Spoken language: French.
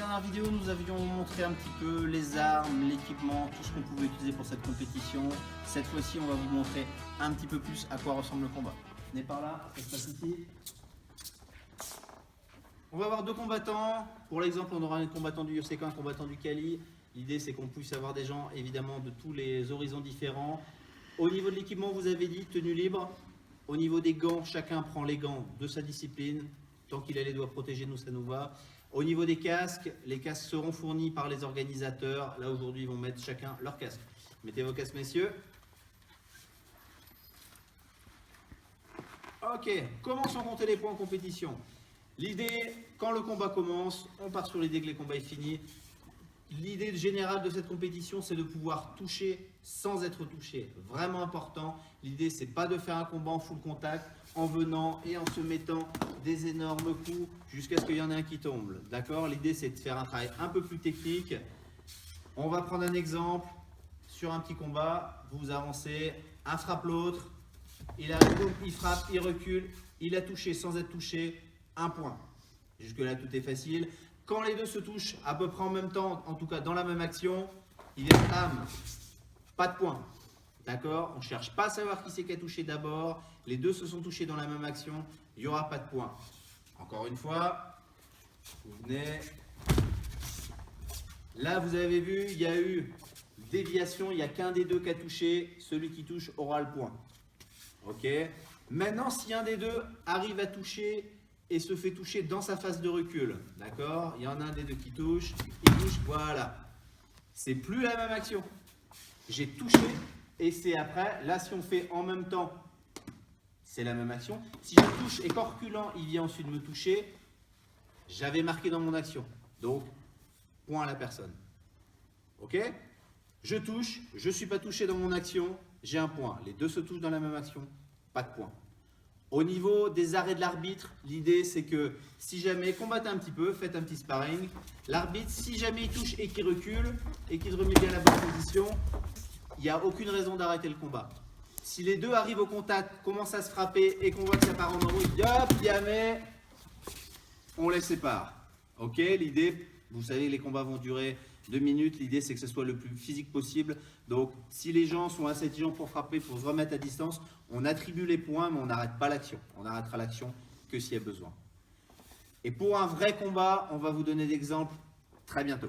dernière vidéo, nous avions montré un petit peu les armes, l'équipement, tout ce qu'on pouvait utiliser pour cette compétition. Cette fois-ci, on va vous montrer un petit peu plus à quoi ressemble le combat. Venez par là, ça se passe ici. On va avoir deux combattants. Pour l'exemple, on aura un combattant du UFCK, un combattant du Kali. L'idée, c'est qu'on puisse avoir des gens, évidemment, de tous les horizons différents. Au niveau de l'équipement, vous avez dit, tenue libre. Au niveau des gants, chacun prend les gants de sa discipline. Tant qu'il a les doigts protégés, nous, ça nous va. Au niveau des casques, les casques seront fournis par les organisateurs. Là, aujourd'hui, ils vont mettre chacun leur casque. Mettez vos casques, messieurs. Ok, comment sont comptés les points en compétition? L'idée, quand le combat commence, on part sur l'idée que le combat est fini. L'idée générale de cette compétition, c'est de pouvoir toucher sans être touché. Vraiment important. L'idée, c'est pas de faire un combat en full contact, en venant et en se mettant des énormes coups jusqu'à ce qu'il y en ait un qui tombe. D'accord? L'idée, c'est de faire un travail un peu plus technique. On va prendre un exemple sur un petit combat. Vous avancez, un frappe l'autre. Il arrive, il frappe, il recule. Il a touché sans être touché. Un point. Jusque-là, tout est facile. Quand les deux se touchent à peu près en même temps, en tout cas dans la même action, il y a âme. Pas de point. D'accord? On ne cherche pas à savoir qui c'est qui a touché d'abord. Les deux se sont touchés dans la même action. Il n'y aura pas de point. Encore une fois, vous venez. Là, vous avez vu, il y a eu déviation. Il n'y a qu'un des deux qui a touché. Celui qui touche aura le point. Ok? Maintenant, si un des deux arrive à toucher et se fait toucher dans sa phase de recul, d'accord? Il y en a un des deux qui touche, il touche, voilà. C'est plus la même action. J'ai touché et c'est après, là si on fait en même temps, c'est la même action. Si je touche et qu'en reculant, il vient ensuite me toucher, j'avais marqué dans mon action. Donc, point à la personne. Ok? Je touche, je ne suis pas touché dans mon action, j'ai un point. Les deux se touchent dans la même action, pas de point. Au niveau des arrêts de l'arbitre, l'idée c'est que si jamais, combattez un petit peu, faites un petit sparring. L'arbitre, si jamais il touche et qu'il recule et qu'il remet bien la bonne position, il n'y a aucune raison d'arrêter le combat. Si les deux arrivent au contact, commencent à se frapper et qu'on voit que ça part en embrouille, hop, jamais, on les sépare. Ok, l'idée, vous savez, les combats vont durer 2 minutes. L'idée, c'est que ce soit le plus physique possible. Donc, si les gens sont assez intelligents pour frapper, pour se remettre à distance, on attribue les points, mais on n'arrête pas l'action. On n'arrêtera l'action que s'il y a besoin. Et pour un vrai combat, on va vous donner d'exemples très bientôt.